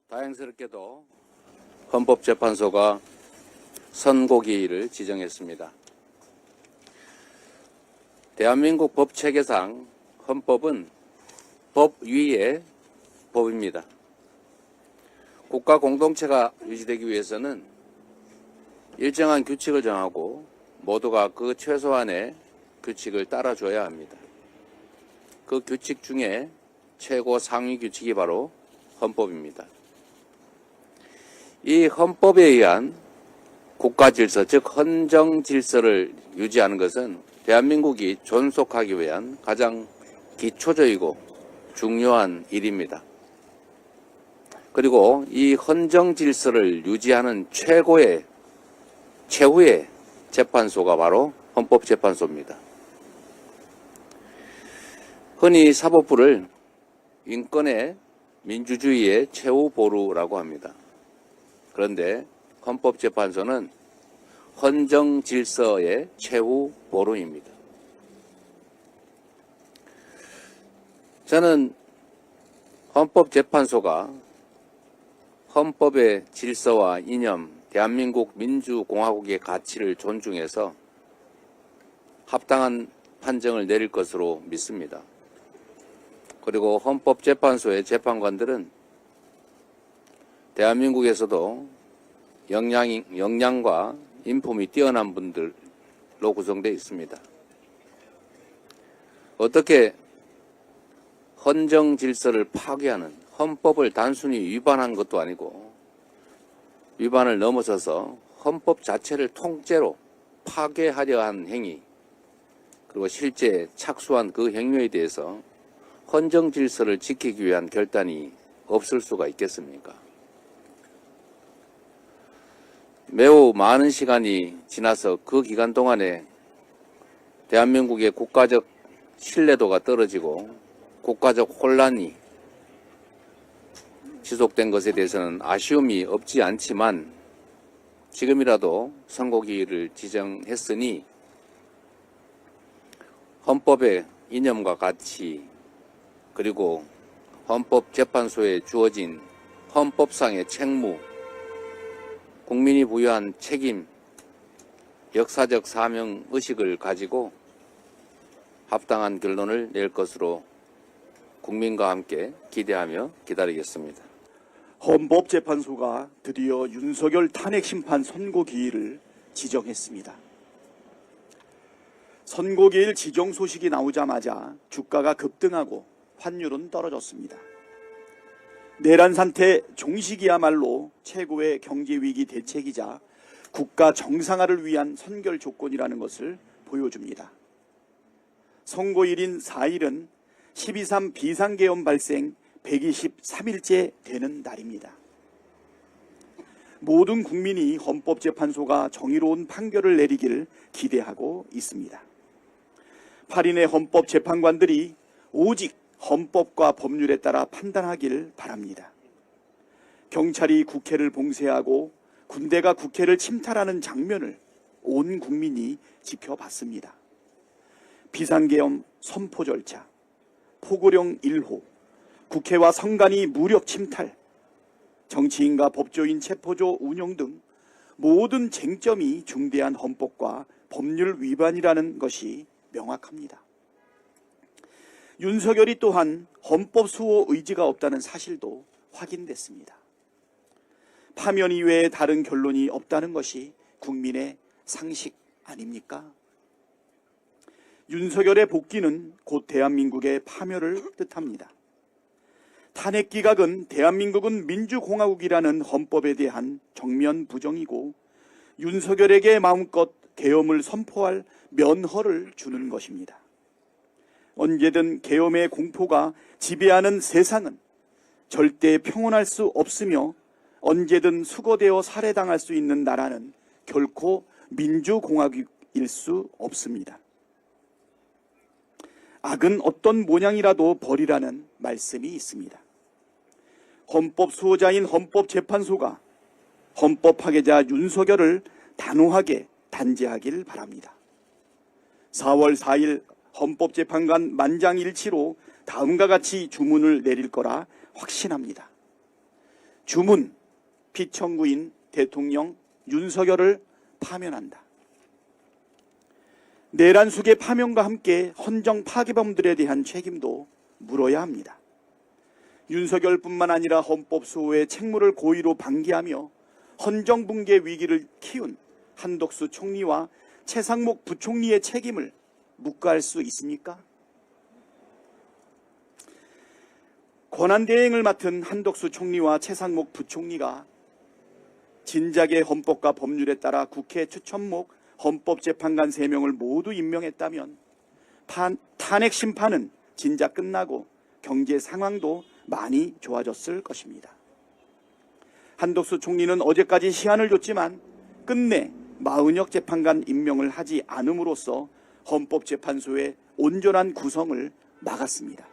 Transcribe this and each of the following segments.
다행스럽게도 헌법재판소가 선고기일을 지정했습니다. 대한민국 법체계상 헌법은 법 위의 법입니다. 국가 공동체가 유지되기 위해서는 일정한 규칙을 정하고 모두가 그 최소한의 규칙을 따라줘야 합니다. 그 규칙 중에 최고 상위 규칙이 바로 헌법입니다. 이 헌법에 의한 국가 질서, 즉 헌정 질서를 유지하는 것은 대한민국이 존속하기 위한 가장 기초적이고 중요한 일입니다. 그리고 이 헌정 질서를 유지하는 최후의 재판소가 바로 헌법재판소입니다. 흔히 사법부를 인권의 민주주의의 최후 보루라고 합니다. 그런데 헌법재판소는 헌정 질서의 최후 보루입니다. 저는 헌법재판소가 헌법의 질서와 이념, 대한민국 민주공화국의 가치를 존중해서 합당한 판정을 내릴 것으로 믿습니다. 그리고 헌법재판소의 재판관들은 대한민국에서도 역량과 인품이 뛰어난 분들로 구성되어 있습니다. 어떻게 헌정 질서를 파괴하는, 헌법을 단순히 위반한 것도 아니고 위반을 넘어서서 헌법 자체를 통째로 파괴하려 한 행위, 그리고 실제 착수한 그 행위에 대해서 헌정 질서를 지키기 위한 결단이 없을 수가 있겠습니까? 매우 많은 시간이 지나서 그 기간 동안에 대한민국의 국가적 신뢰도가 떨어지고 국가적 혼란이 지속된 것에 대해서는 아쉬움이 없지 않지만 지금이라도 선고기일을 지정했으니 헌법의 이념과 가치, 그리고 헌법재판소에 주어진 헌법상의 책무, 국민이 부여한 책임, 역사적 사명의식을 가지고 합당한 결론을 낼 것으로 국민과 함께 기대하며 기다리겠습니다. 헌법재판소가 드디어 윤석열 탄핵심판 선고기일을 지정했습니다. 선고기일 지정 소식이 나오자마자 주가가 급등하고 환율은 떨어졌습니다. 내란 사태 종식이야말로 최고의 경제위기 대책이자 국가 정상화를 위한 선결 조건이라는 것을 보여줍니다. 선고일인 4일은 12.3 비상계엄 발생 123일째 되는 날입니다. 모든 국민이 헌법재판소가 정의로운 판결을 내리기를 기대하고 있습니다. 8인의 헌법재판관들이 오직 헌법과 법률에 따라 판단하길 바랍니다. 경찰이 국회를 봉쇄하고 군대가 국회를 침탈하는 장면을 온 국민이 지켜봤습니다. 비상계엄 선포 절차, 포고령 1호, 국회와 성간이 무력 침탈, 정치인과 법조인 체포조 운영 등 모든 쟁점이 중대한 헌법과 법률 위반이라는 것이 명확합니다. 윤석열이 또한 헌법 수호 의지가 없다는 사실도 확인됐습니다. 파면 이외에 다른 결론이 없다는 것이 국민의 상식 아닙니까? 윤석열의 복귀는 곧 대한민국의 파멸을 뜻합니다. 탄핵 기각은 대한민국은 민주공화국이라는 헌법에 대한 정면 부정이고 윤석열에게 마음껏 계엄을 선포할 면허를 주는 것입니다. 언제든 계엄의 공포가 지배하는 세상은 절대 평온할 수 없으며 언제든 수거되어 살해당할 수 있는 나라는 결코 민주공화국일 수 없습니다. 악은 어떤 모양이라도 버리라는 말씀이 있습니다. 헌법 수호자인 헌법재판소가 헌법 파괴자 윤석열을 단호하게 단죄하길 바랍니다. 4월 4일 헌법재판관 만장일치로 다음과 같이 주문을 내릴 거라 확신합니다. 주문 피청구인 대통령 윤석열을 파면한다. 내란숙의 파면과 함께 헌정 파괴범들에 대한 책임도 물어야 합니다. 윤석열뿐만 아니라 헌법수호의 책무를 고의로 방기하며 헌정붕괴 위기를 키운 한덕수 총리와 최상목 부총리의 책임을 묵과할 수 있습니까? 권한대행을 맡은 한덕수 총리와 최상목 부총리가 진작에 헌법과 법률에 따라 국회 추천목 헌법재판관 3명을 모두 임명했다면 탄핵 심판은 진작 끝나고 경제 상황도 많이 좋아졌을 것입니다. 한덕수 총리는 어제까지 시한을 줬지만 끝내 마은혁 재판관 임명을 하지 않음으로써 헌법재판소의 온전한 구성을 막았습니다.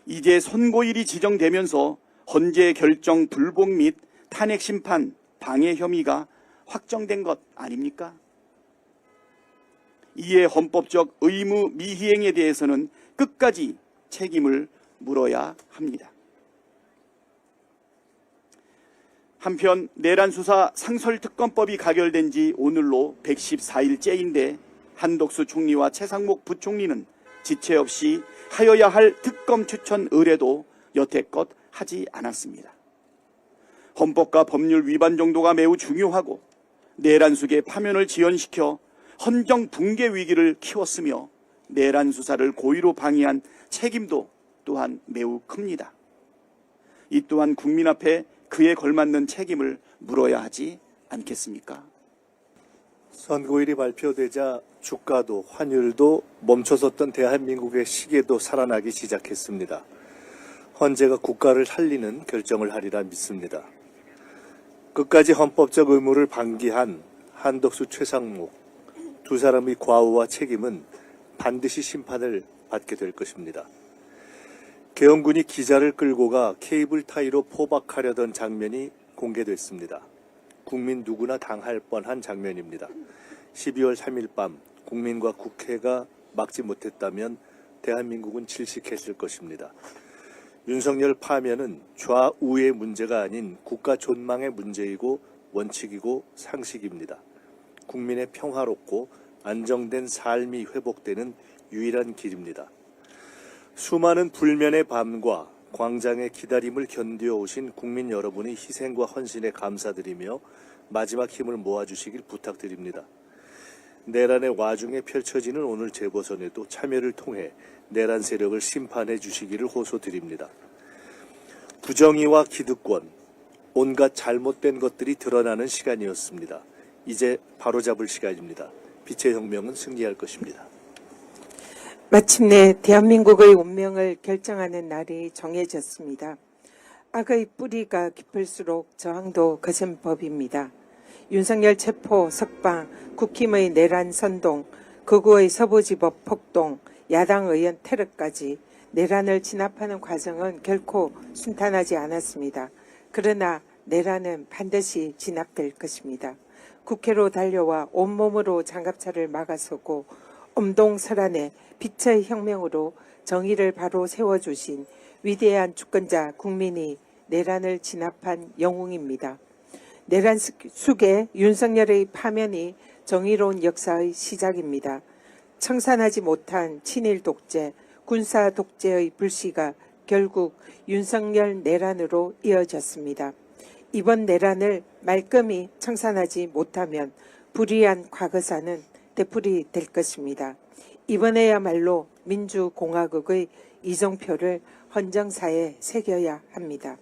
이제 선고일이 지정되면서 헌재 결정 불복 및 탄핵 심판 방해 혐의가 확정된 것 아닙니까? 이에 헌법적 의무 미희행에 대해서는 끝까지 책임을 물어야 합니다. 한편 내란수사 상설특검법이 가결된 지 오늘로 114일째인데 한덕수 총리와 최상목 부총리는 지체 없이 하여야 할 특검 추천 의뢰도 여태껏 하지 않았습니다. 헌법과 법률 위반 정도가 매우 중요하고 내란숙의 파면을 지연시켜 헌정 붕괴 위기를 키웠으며 내란 수사를 고의로 방해한 책임도 또한 매우 큽니다. 이 또한 국민 앞에 그에 걸맞는 책임을 물어야 하지 않겠습니까? 선고일이 발표되자 주가도 환율도 멈춰섰던 대한민국의 시계도 살아나기 시작했습니다. 헌재가 국가를 살리는 결정을 하리라 믿습니다. 끝까지 헌법적 의무를 방기한 한덕수, 최상목 두 사람의 과오와 책임은 반드시 심판을 받게 될 것입니다. 계엄군이 기자를 끌고 가 케이블 타이로 포박하려던 장면이 공개됐습니다. 국민 누구나 당할 뻔한 장면입니다. 12월 3일 밤 국민과 국회가 막지 못했다면 대한민국은 질식했을 것입니다. 윤석열 파면은 좌우의 문제가 아닌 국가 존망의 문제이고 원칙이고 상식입니다. 국민의 평화롭고 안정된 삶이 회복되는 유일한 길입니다. 수많은 불면의 밤과 광장의 기다림을 견뎌오신 국민 여러분의 희생과 헌신에 감사드리며 마지막 힘을 모아주시길 부탁드립니다. 내란의 와중에 펼쳐지는 오늘 재보선에도 참여를 통해 내란 세력을 심판해 주시기를 호소드립니다. 부정의와 기득권, 온갖 잘못된 것들이 드러나는 시간이었습니다. 이제 바로잡을 시간입니다. 빛의 혁명은 승리할 것입니다. 마침내 대한민국의 운명을 결정하는 날이 정해졌습니다. 악의 뿌리가 깊을수록 저항도 거센 법입니다. 윤석열 체포, 석방, 국힘의 내란 선동, 극우의 서부지법 폭동, 야당 의원 테러까지 내란을 진압하는 과정은 결코 순탄하지 않았습니다. 그러나 내란은 반드시 진압될 것입니다. 국회로 달려와 온몸으로 장갑차를 막아서고 엄동설안의 빛의 혁명으로 정의를 바로 세워주신 위대한 주권자 국민이 내란을 진압한 영웅입니다. 내란 숙의 윤석열의 파면이 정의로운 역사의 시작입니다. 청산하지 못한 친일 독재, 군사 독재의 불씨가 결국 윤석열 내란으로 이어졌습니다. 이번 내란을 말끔히 청산하지 못하면 불의한 과거사는 되풀이 될 것입니다. 이번에야말로 민주공화국의 이정표를 헌정사에 새겨야 합니다.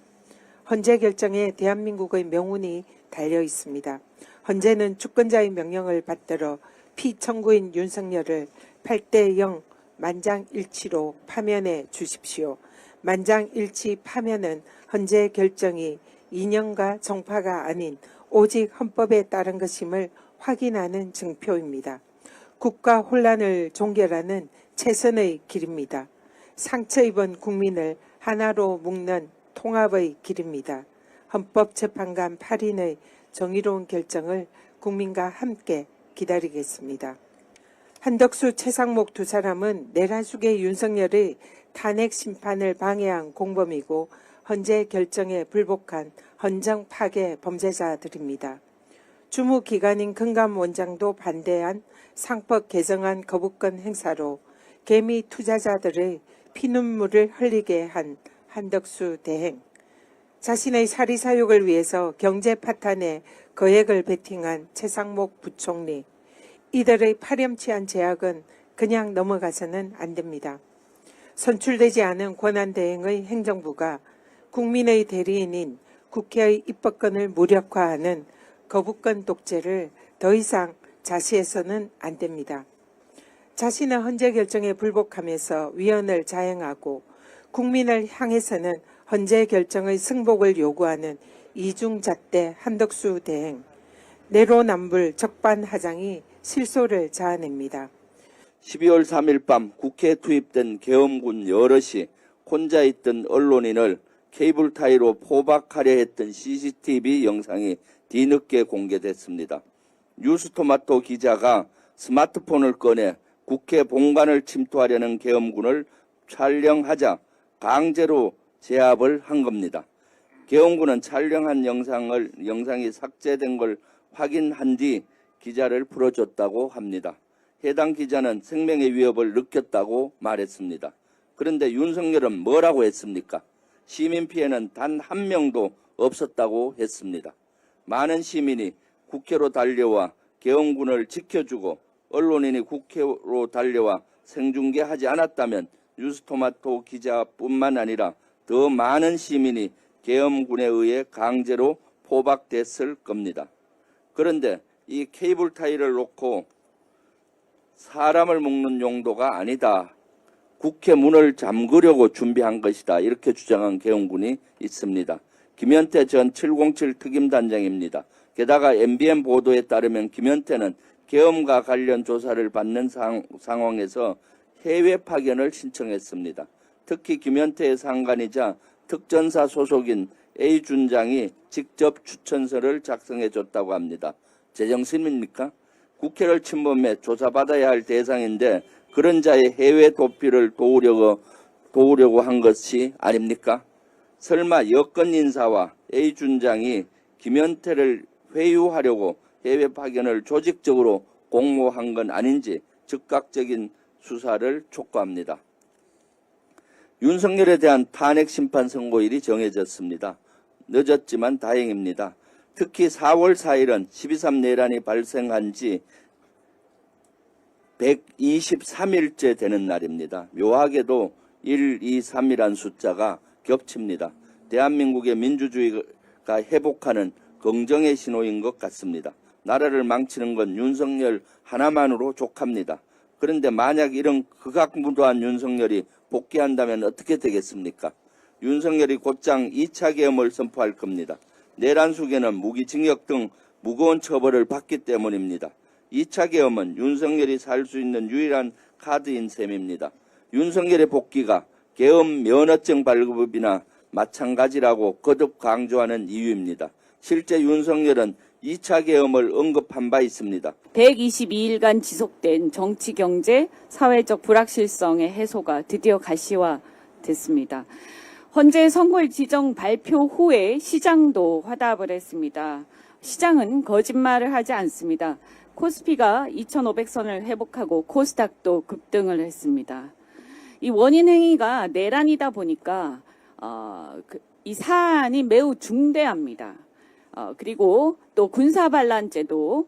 헌재 결정에 대한민국의 명운이 달려 있습니다. 헌재는 주권자의 명령을 받들어 피청구인 윤석열을 8대0 만장일치로 파면해 주십시오. 만장일치 파면은 헌재 결정이 이념과 정파가 아닌 오직 헌법에 따른 것임을 확인하는 증표입니다. 국가 혼란을 종결하는 최선의 길입니다. 상처 입은 국민을 하나로 묶는 통합의 길입니다. 헌법재판관 8인의 정의로운 결정을 국민과 함께 기다리겠습니다. 한덕수, 최상목 두 사람은 내란 숙의 윤석열의 탄핵 심판을 방해한 공범이고 헌재 결정에 불복한 헌정 파괴 범죄자들입니다. 주무기관인 금감원장도 반대한 상법 개정안 거부권 행사로 개미 투자자들의 피눈물을 흘리게 한 한덕수 대행, 자신의 사리사욕을 위해서 경제 파탄에 거액을 베팅한 최상목 부총리, 이들의 파렴치한 제약은 그냥 넘어가서는 안 됩니다. 선출되지 않은 권한대행의 행정부가 국민의 대리인인 국회의 입법권을 무력화하는 거부권 독재를 더 이상 자시해서는 안 됩니다. 자신의 헌재 결정에 불복하면서 위헌을 자행하고 국민을 향해서는 헌재 결정의 승복을 요구하는 이중잣대 한덕수 대행, 내로남불 적반하장이 실소를 자아냅니다. 12월 3일 밤 국회에 투입된 계엄군 여럿이 혼자 있던 언론인을 케이블 타이로 포박하려 했던 CCTV 영상이 뒤늦게 공개됐습니다. 뉴스토마토 기자가 스마트폰을 꺼내 국회 본관을 침투하려는 계엄군을 촬영하자 강제로 제압을 한 겁니다. 계엄군은 촬영한 영상이 삭제된 걸 확인한 뒤 기자를 풀어줬다고 합니다. 해당 기자는 생명의 위협을 느꼈다고 말했습니다. 그런데 윤석열은 뭐라고 했습니까? 시민 피해는 단 한 명도 없었다고 했습니다. 많은 시민이 국회로 달려와 계엄군을 지켜주고 언론인이 국회로 달려와 생중계하지 않았다면 뉴스토마토 기자뿐만 아니라 더 많은 시민이 계엄군에 의해 강제로 포박됐을 겁니다. 그런데 이 케이블 타이를 놓고 사람을 묶는 용도가 아니다. 국회 문을 잠그려고 준비한 것이다. 이렇게 주장한 계엄군이 있습니다. 김현태 전 707 특임단장입니다. 게다가 MBN 보도에 따르면 김현태는 계엄과 관련 조사를 받는 상황에서 해외 파견을 신청했습니다. 특히 김현태의 상관이자 특전사 소속인 A 준장이 직접 추천서를 작성해줬다고 합니다. 제정신입니까? 국회를 침범해 조사받아야 할 대상인데 그런 자의 해외 도피를 도우려고 한 것이 아닙니까? 설마 여권 인사와 A 준장이 김현태를 회유하려고 해외 파견을 조직적으로 공모한 건 아닌지 즉각적인 수사를 촉구합니다. 윤석열에 대한 탄핵 심판 선고일이 정해졌습니다. 늦었지만 다행입니다. 특히 4월 4일은 12.3 내란이 발생한 지 123일째 되는 날입니다. 묘하게도 1, 2, 3이란 숫자가 겹칩니다. 대한민국의 민주주의가 회복하는 긍정의 신호인 것 같습니다. 나라를 망치는 건 윤석열 하나만으로 족합니다. 그런데 만약 이런 극악무도한 윤석열이 복귀한다면 어떻게 되겠습니까? 윤석열이 곧장 2차 계엄을 선포할 겁니다. 내란 수괴는 무기징역 등 무거운 처벌을 받기 때문입니다. 2차 계엄은 윤석열이 살 수 있는 유일한 카드인 셈입니다. 윤석열의 복귀가 계엄 면허증 발급이나 마찬가지라고 거듭 강조하는 이유입니다. 실제 윤석열은 2차 계엄을 언급한 바 있습니다. 122일간 지속된 정치, 경제, 사회적 불확실성의 해소가 드디어 가시화됐습니다. 헌재 선고일 지정 발표 후에 시장도 화답을 했습니다. 시장은 거짓말을 하지 않습니다. 코스피가 2,500선을 회복하고 코스닥도 급등을 했습니다. 이 원인 행위가 내란이다 보니까 이 사안이 매우 중대합니다. 그리고 또 군사반란죄도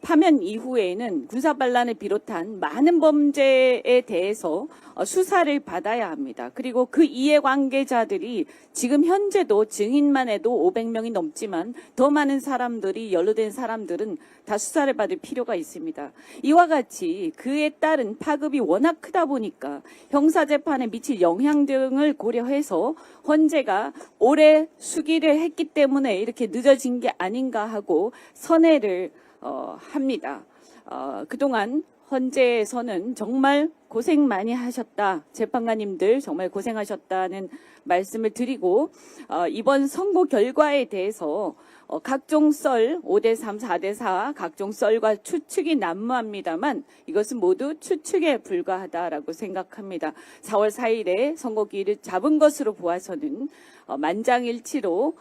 파면 이후에는 군사반란을 비롯한 많은 범죄에 대해서 수사를 받아야 합니다. 그리고 그 이해관계자들이 지금 현재도 증인만 해도 500명이 넘지만 더 많은 사람들이 연루된 사람들은 다 수사를 받을 필요가 있습니다. 이와 같이 그에 따른 파급이 워낙 크다 보니까 형사재판에 미칠 영향 등을 고려해서 헌재가 올해 수기를 했기 때문에 이렇게 늦어진 게 아닌가 하고 선회를 합니다. 그동안 헌재에서는 정말 고생 많이 하셨다. 재판관님들 정말 고생하셨다는 말씀을 드리고 이번 선고 결과에 대해서 각종 썰 5대3, 4대4 각종 썰과 추측이 난무합니다만 이것은 모두 추측에 불과하다라고 생각합니다. 4월 4일에 선고기일을 잡은 것으로 보아서는 만장일치로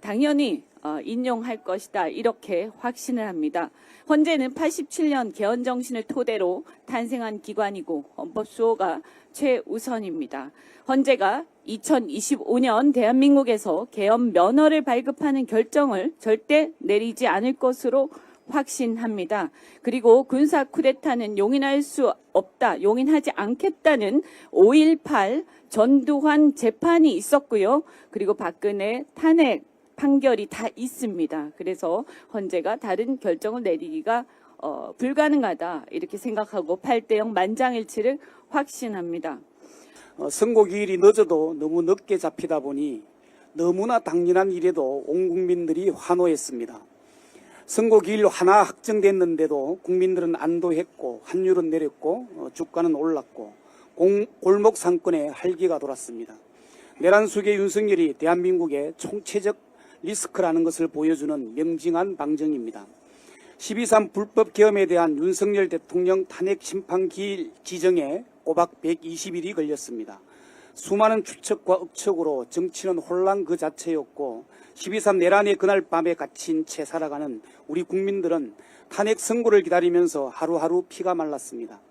당연히 인용할 것이다 이렇게 확신을 합니다. 헌재는 87년 개헌 정신을 토대로 탄생한 기관이고 헌법 수호가 최우선입니다. 헌재가 2025년 대한민국에서 개헌 면허를 발급하는 결정을 절대 내리지 않을 것으로 확신합니다. 그리고 군사 쿠데타는 용인할 수 없다, 용인하지 않겠다는 5.18 전두환 재판이 있었고요. 그리고 박근혜 탄핵 판결이 다 있습니다. 그래서 헌재가 다른 결정을 내리기가 불가능하다 이렇게 생각하고 8대0 만장일치를 확신합니다. 선고기일이 늦어도 너무 늦게 잡히다 보니 너무나 당연한 일에도 온 국민들이 환호했습니다. 선고기일 하나 확정됐는데도 국민들은 안도했고 환율은 내렸고 주가는 올랐고 골목 상권에 활기가 돌았습니다. 내란 수계 윤석열이 대한민국의 총체적 리스크라는 것을 보여주는 명징한 방정입니다. 12.3 불법 계엄에 대한 윤석열 대통령 탄핵 심판 기일 지정에 꼬박 120일이 걸렸습니다. 수많은 추측과 억측으로 정치는 혼란 그 자체였고 12.3 내란의 그날 밤에 갇힌 채 살아가는 우리 국민들은 탄핵 선고를 기다리면서 하루하루 피가 말랐습니다.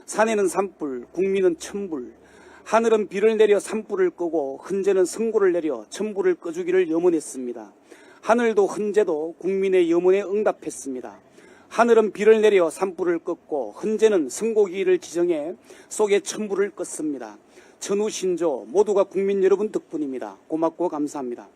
산에는 산불, 국민은 천불, 하늘은 비를 내려 산불을 끄고 헌재는 선고를 내려 천불을 꺼주기를 염원했습니다. 하늘도 헌재도 국민의 염원에 응답했습니다. 하늘은 비를 내려 산불을 껐고 헌재는 선고기일을 지정해 속에 천불을 껐습니다. 천우신조 모두가 국민 여러분 덕분입니다. 고맙고 감사합니다.